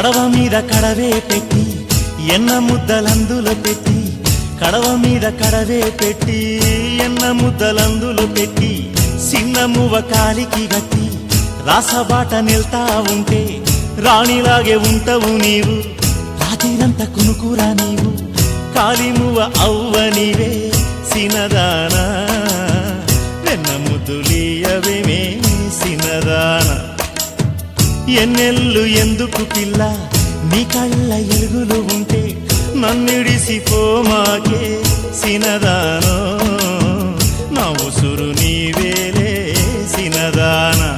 కడవ మీద కడవే పెట్టి ఎన్న ముద్దలందులో పెట్టి కడవ మీద కడవే పెట్టి ఎన్న ముద్దలందులో పెట్టి సిన్నమువ కాలికి గట్టి రాసబాట నిల్తా ఉంటే రాణిలాగే ఉంటవు నీవు రాత్రిరంతా కునుకురా నీవు కాలిమువ అవ్వ నీవే సినదానా వెన్న ముద్దులీయవేమే సినదానా ఎన్నెల్లు ఎందుకు పిల్ల నీ కళ్ళ ఎలుగులు ఉంటే నన్నిడిసిపోమాకే సినదానో నా ఉసురు నీవేలే సినదానా